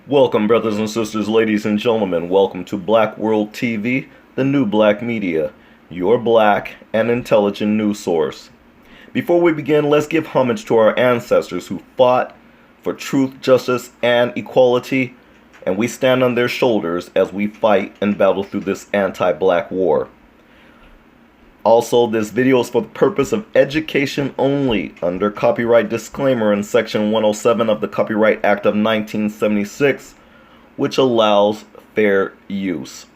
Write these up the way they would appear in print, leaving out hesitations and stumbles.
Welcome, brothers and sisters, ladies and gentlemen. Welcome to Black World TV, the new black media, your black and intelligent news source. Before we begin, let's give homage to our ancestors who fought for truth, justice, and equality, and we stand on their shoulders as we fight and battle through this anti-black war. Also, this video is for the purpose of education only under copyright disclaimer in Section 107 of the Copyright Act of 1976, which allows fair use.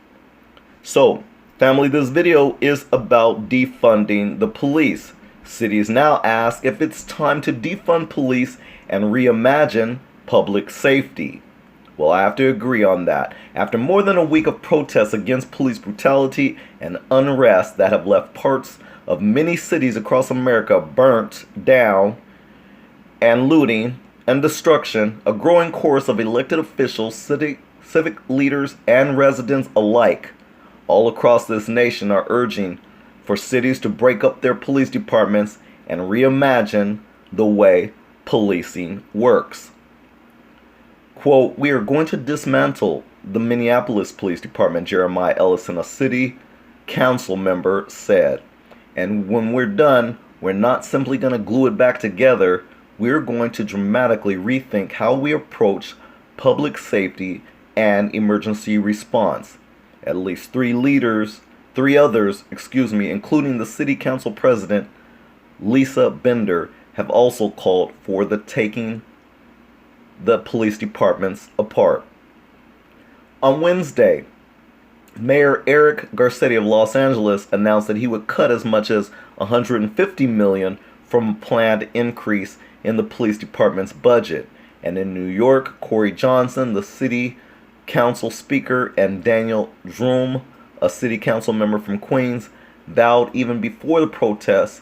So, family, this video is about defunding the police. Cities now ask if it's time to defund police and reimagine public safety. Well, I have to agree on that. After more than a week of protests against police brutality and unrest that have left parts of many cities across America burnt down, and looting and destruction, a growing chorus of elected officials, civic leaders, and residents alike all across this nation are urging for cities to break up their police departments and reimagine the way policing works. Quote, "We are going to dismantle the Minneapolis Police Department," Jeremiah Ellison, a city council member, said. "And when we're done, we're not simply going to glue it back together. We're going to dramatically rethink how we approach public safety and emergency response." At least three others, including the city council president, Lisa Bender, have also called for the taking the police departments apart. On Wednesday, Mayor Eric Garcetti of Los Angeles announced that he would cut as much as $150 million from a planned increase in the police department's budget. And in New York, Corey Johnson, the city council speaker, and Daniel Droom, a city council member from Queens, vowed even before the protests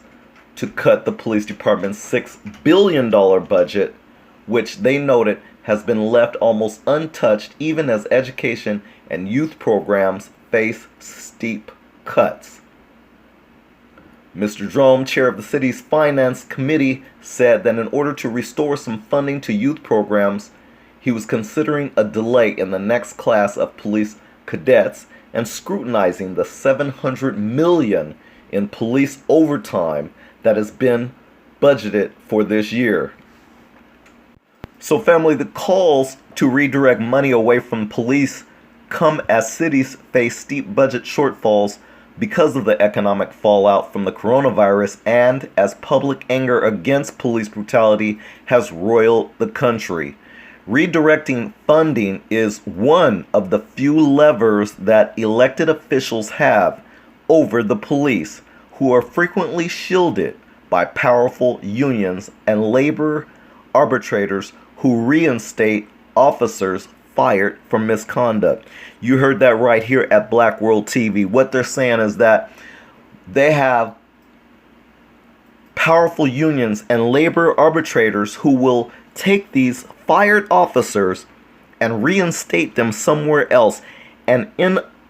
to cut the police department's $6 billion budget, which they noted has been left almost untouched even as education and youth programs face steep cuts. Mr. Drum, chair of the city's finance committee, said that in order to restore some funding to youth programs, he was considering a delay in the next class of police cadets and scrutinizing the $700 million in police overtime that has been budgeted for this year. So family, the calls to redirect money away from police come as cities face steep budget shortfalls because of the economic fallout from the coronavirus and as public anger against police brutality has roiled the country. Redirecting funding is one of the few levers that elected officials have over the police, who are frequently shielded by powerful unions and labor arbitrators who reinstate officers fired for misconduct. You heard that right here at Black World TV. What they're saying is that they have powerful unions and labor arbitrators who will take these fired officers and reinstate them somewhere else. And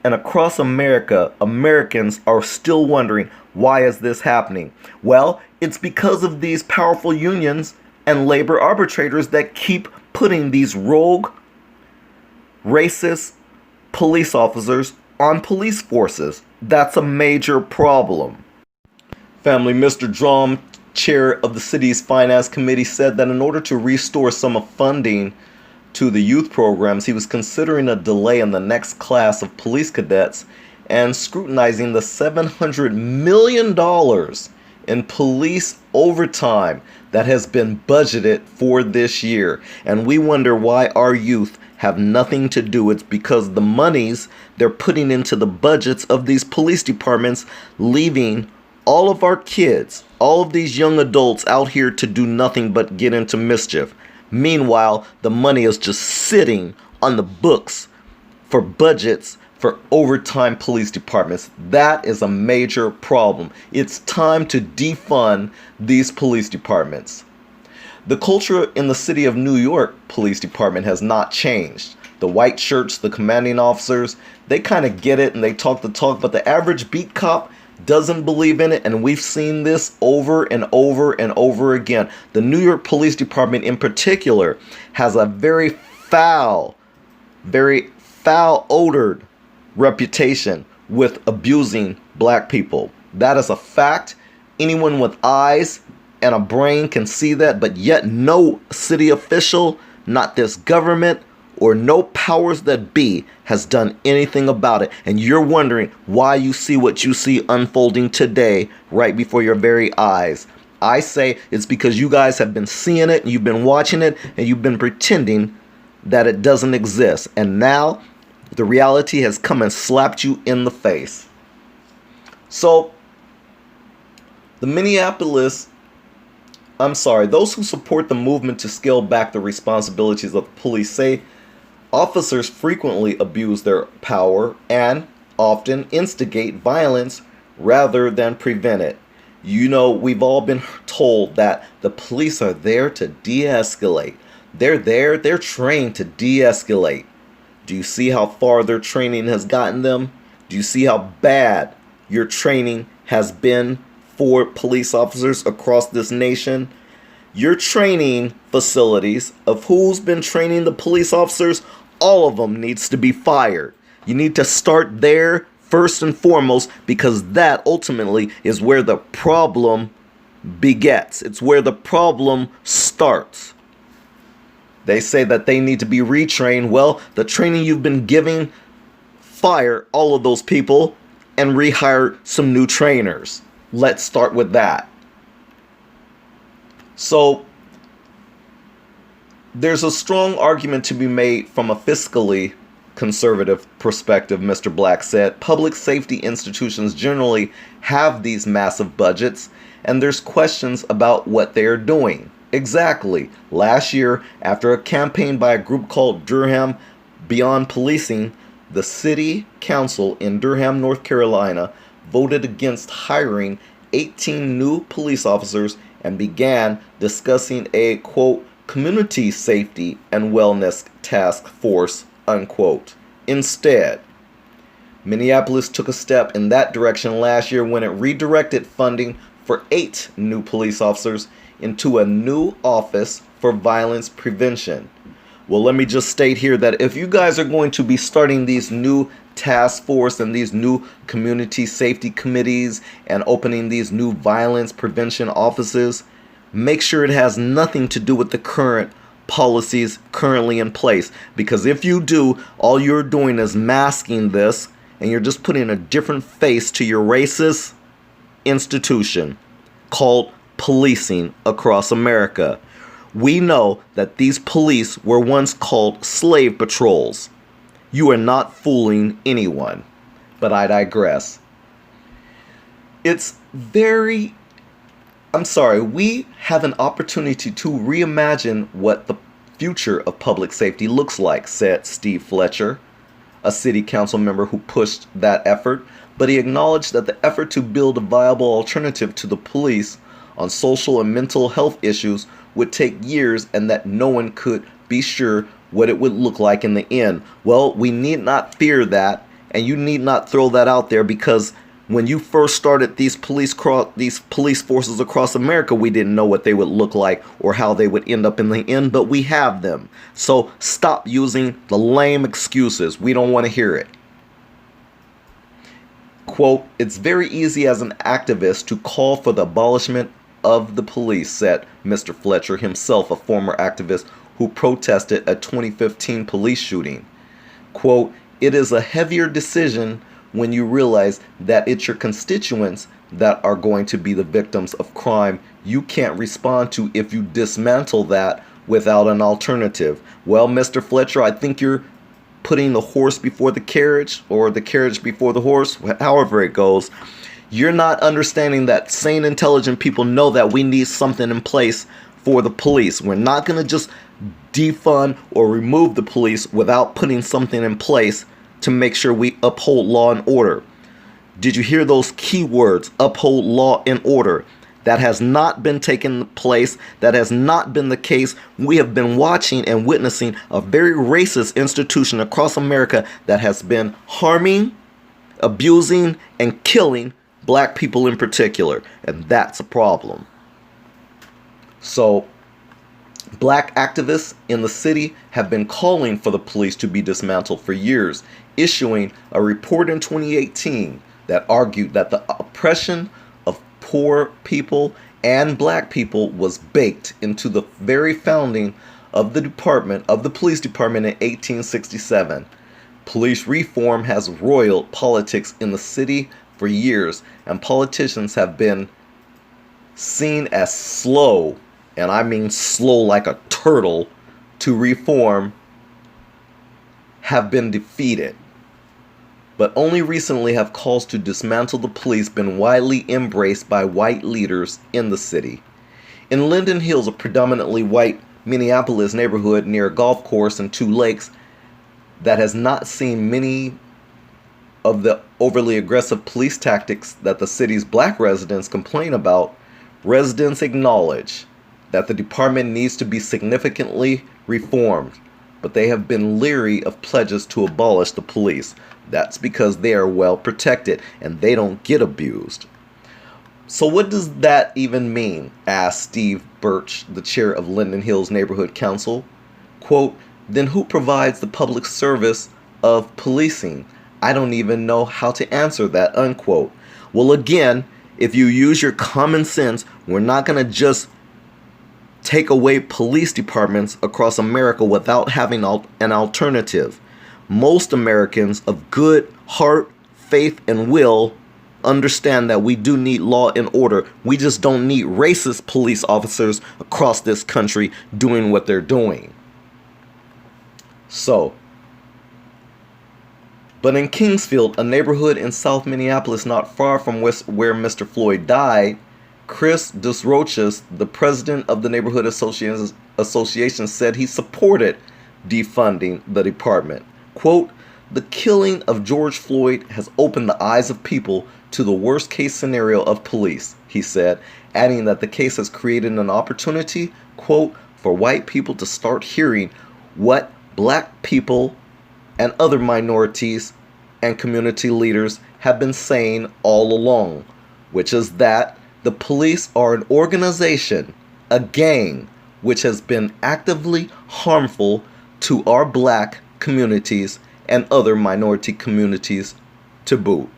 across America, Americans are still wondering, why is this happening? Well, it's because of these powerful unions and labor arbitrators that keep putting these rogue, racist police officers on police forces. That's a major problem. Family, Mr. Drum, chair of the city's finance committee, said that in order to restore some of funding to the youth programs, he was considering a delay in the next class of police cadets and scrutinizing the $700 million in police overtime that has been budgeted for this year. And we wonder why our youth have nothing to do. It's because the monies they're putting into the budgets of these police departments, leaving all of our kids, all of these young adults out here to do nothing but get into mischief. Meanwhile, the money is just sitting on the books for budgets for overtime police departments. That is a major problem. It's time to defund these police departments. The culture in the city of New York Police Department has not changed. The white shirts, the commanding officers, they kind of get it and they talk the talk, but the average beat cop doesn't believe in it, and we've seen this over and over and over again. The New York Police Department in particular has a very foul very foul-odored reputation with abusing black people. That is a fact. Anyone with eyes and a brain can see that, but yet no city official, not this government, or no powers that be has done anything about it. And you're wondering why you see what you see unfolding today right before your very eyes. I say it's because you guys have been seeing it, and you've been watching it, and you've been pretending that it doesn't exist. And now the reality has come and slapped you in the face. So those who support the movement to scale back the responsibilities of the police say officers frequently abuse their power and often instigate violence rather than prevent it. You know, we've all been told that the police are there to de-escalate. They're trained to de-escalate. Do you see how far their training has gotten them? Do you see how bad your training has been for police officers across this nation? Your training facilities of who's been training the police officers, all of them needs to be fired. You need to start there first and foremost, because that ultimately is where the problem begets. It's where the problem starts. They say that they need to be retrained. Well, the training you've been giving, fire all of those people and rehire some new trainers. Let's start with that. So there's a strong argument to be made from a fiscally conservative perspective, Mr. Black said. Public safety institutions generally have these massive budgets, and there's questions about what they are doing. Exactly. Last year, after a campaign by a group called Durham Beyond Policing, the city council in Durham, North Carolina, voted against hiring 18 new police officers and began discussing a, quote, community safety and wellness task force, unquote. Instead, Minneapolis took a step in that direction last year when it redirected funding for 8 new police officers into a new office for violence prevention. Well, let me just state here that if you guys are going to be starting these new task force and these new community safety committees and opening these new violence prevention offices, make sure it has nothing to do with the current policies currently in place. Because if you do, all you're doing is masking this, and you're just putting a different face to your racist institution called policing across America. We know that these police were once called slave patrols. You are not fooling anyone. But I digress. We have an opportunity to reimagine what the future of public safety looks like, said Steve Fletcher, a city council member who pushed that effort. But he acknowledged that the effort to build a viable alternative to the police on social and mental health issues would take years, and that no one could be sure what it would look like in the end. Well, we need not fear that, and you need not throw that out there, because when you first started these police forces across America, we didn't know what they would look like or how they would end up in the end, but we have them. So stop using the lame excuses. We don't want to hear it. Quote, it's very easy as an activist to call for the abolishment of the police, said Mr. Fletcher, himself a former activist who protested a 2015 police shooting. Quote, it is a heavier decision when you realize that it's your constituents that are going to be the victims of crime you can't respond to if you dismantle that without an alternative. Well, Mr. Fletcher, I think you're putting the horse before the carriage, or the carriage before the horse, however it goes. You're not understanding that sane, intelligent people know that we need something in place for the police. We're not going to just defund or remove the police without putting something in place to make sure we uphold law and order. Did you hear those key words? Uphold law and order. That has not been taking place. That has not been the case. We have been watching and witnessing a very racist institution across America that has been harming, abusing, and killing black people in particular. And that's a problem. So Black activists in the city have been calling for the police to be dismantled for years, issuing a report in 2018 that argued that the oppression of poor people and black people was baked into the very founding of the police department in 1867. Police reform has roiled politics in the city for years, and politicians have been seen as slow, and I mean slow like a turtle, to reform, have been defeated. But only recently have calls to dismantle the police been widely embraced by white leaders in the city. In Linden Hills, a predominantly white Minneapolis neighborhood near a golf course and two lakes that has not seen many of the overly aggressive police tactics that the city's black residents complain about, residents acknowledge that the department needs to be significantly reformed, but they have been leery of pledges to abolish the police. That's because they are well protected and they don't get abused. So what does that even mean? Asked Steve Birch, the chair of Linden Hills Neighborhood Council. Quote, then who provides the public service of policing? I don't even know how to answer that, unquote. Well, again, if you use your common sense, we're not going to just take away police departments across America without having an alternative. Most Americans of good heart, faith, and will understand that we do need law and order. We just don't need racist police officers across this country doing what they're doing. But in Kingsfield, a neighborhood in South Minneapolis not far from where Mr. Floyd died, Chris Desroches, the president of the Neighborhood Association, said he supported defunding the department. Quote, the killing of George Floyd has opened the eyes of people to the worst case scenario of police, he said, adding that the case has created an opportunity, quote, for white people to start hearing what black people and other minorities and community leaders have been saying all along, which is that the police are an organization, a gang, which has been actively harmful to our black communities and other minority communities to boot.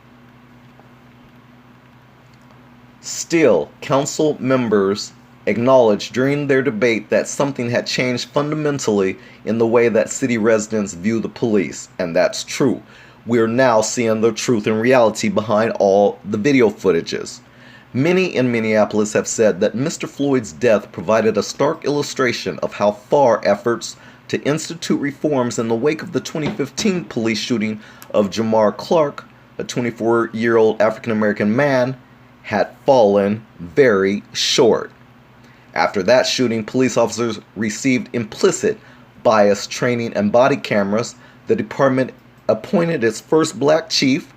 Still, council members acknowledged during their debate that something had changed fundamentally in the way that city residents view the police, and that's true. We're now seeing the truth and reality behind all the video footages. Many in Minneapolis have said that Mr. Floyd's death provided a stark illustration of how far efforts to institute reforms in the wake of the 2015 police shooting of Jamar Clark, a 24-year-old African-American man, had fallen very short. After that shooting, police officers received implicit bias training and body cameras. The department appointed its first black chief.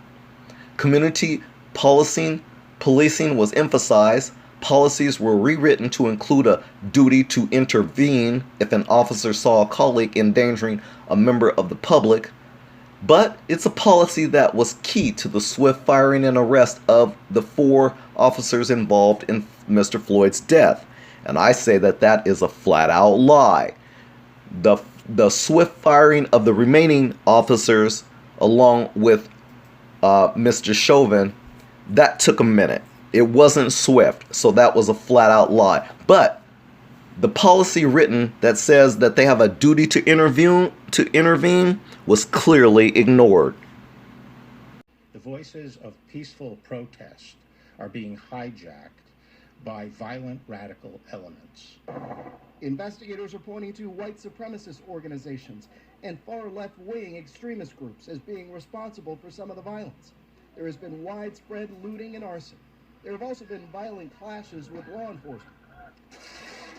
Community policing was emphasized. Policies were rewritten to include a duty to intervene if an officer saw a colleague endangering a member of the public. But it's a policy that was key to the swift firing and arrest of the 4 officers involved in Mr. Floyd's death. And I say that that is a flat-out lie. The swift firing of the remaining officers, along with Mr. Chauvin, that took a minute. It wasn't swift, so that was a flat-out lie. But the policy written that says that they have a duty to intervene was clearly ignored. The voices of peaceful protest are being hijacked by violent radical elements. Investigators are pointing to white supremacist organizations and far left-wing extremist groups as being responsible for some of the violence. There has been widespread looting and arson. There have also been violent clashes with law enforcement.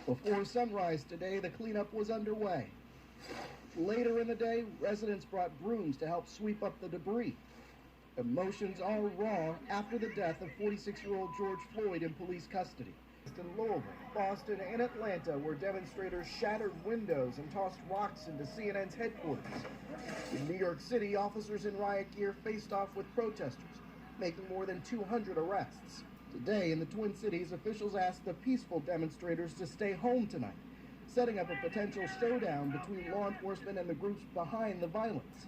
Before sunrise today, the cleanup was underway. Later in the day, residents brought brooms to help sweep up the debris. Emotions are raw after the death of 46-year-old George Floyd in police custody. In Louisville, Boston, and Atlanta, where demonstrators shattered windows and tossed rocks into CNN's headquarters. In New York City, officers in riot gear faced off with protesters, making more than 200 arrests. Today, in the Twin Cities, officials asked the peaceful demonstrators to stay home tonight, setting up a potential showdown between law enforcement and the groups behind the violence.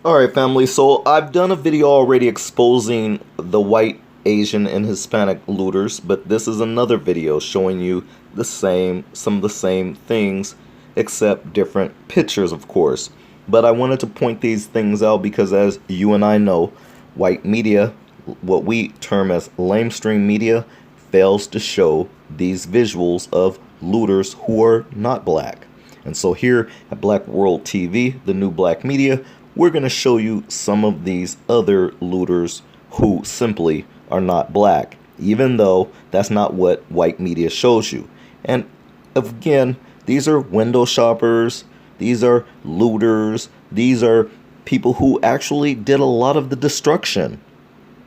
Alright family, so I've done a video already exposing the white, Asian, and Hispanic looters, but this is another video showing you some of the same things, except different pictures of course. But I wanted to point these things out because as you and I know, white media, what we term as lamestream media, fails to show these visuals of looters who are not black. And so here at Black World TV, the new black media, we're going to show you some of these other looters who simply are not black, even though that's not what white media shows you. And again, these are window shoppers, these are looters, these are people who actually did a lot of the destruction,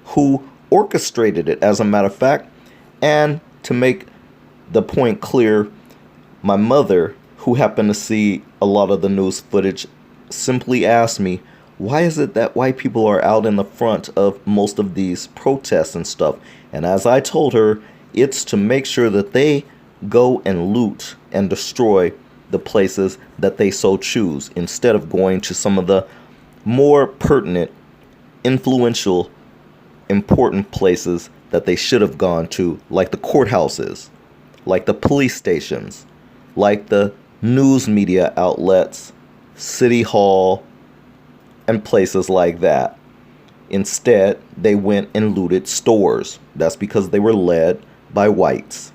who orchestrated it, as a matter of fact. And to make the point clear, my mother, who happened to see a lot of the news footage, simply asked me, why is it that white people are out in the front of most of these protests and stuff? And as I told her, it's to make sure that they go and loot and destroy the places that they so choose, instead of going to some of the more pertinent, influential, important places that they should have gone to, like the courthouses, like the police stations, like the news media outlets, City Hall, and places like that. Instead, they went and looted stores. That's because they were led by whites.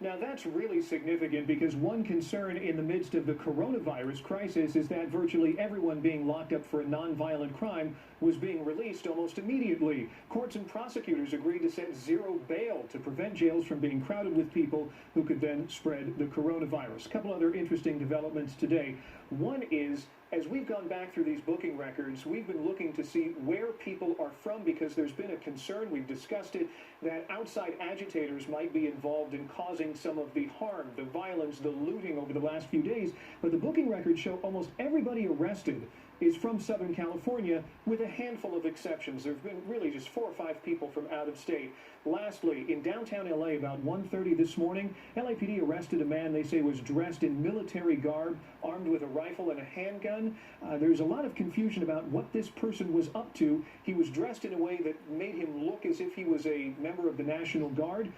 Now that's really significant because one concern in the midst of the coronavirus crisis is that virtually everyone being locked up for a non-violent crime was being released almost immediately. Courts and prosecutors agreed to set zero bail to prevent jails from being crowded with people who could then spread the coronavirus. A couple other interesting developments today. One is, as we've gone back through these booking records, we've been looking to see where people are from because there's been a concern, we've discussed it, that outside agitators might be involved in causing some of the harm, the violence, the looting over the last few days. But the booking records show almost everybody arrested is from Southern California, with a handful of exceptions. There have been really just 4 or 5 people from out of state. Lastly, in downtown LA, about 1:30 this morning, LAPD arrested a man they say was dressed in military garb, armed with a rifle and a handgun. There's a lot of confusion about what this person was up to. He was dressed in a way that made him look as if he was a member of the National Guard,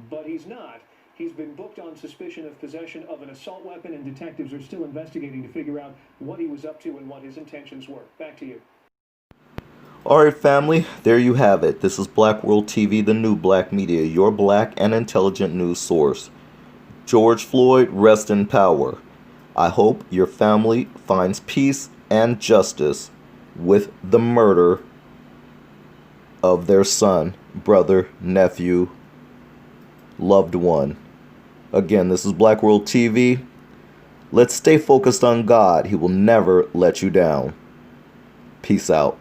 but he's not. He's been booked on suspicion of possession of an assault weapon, and detectives are still investigating to figure out what he was up to and what his intentions were. Back to you. Alright family, there you have it. This is Black World TV, the new black media, your black and intelligent news source. George Floyd, rest in power. I hope your family finds peace and justice with the murder of their son, brother, nephew, loved one. Again, this is Black World TV. Let's stay focused on God. He will never let you down. Peace out.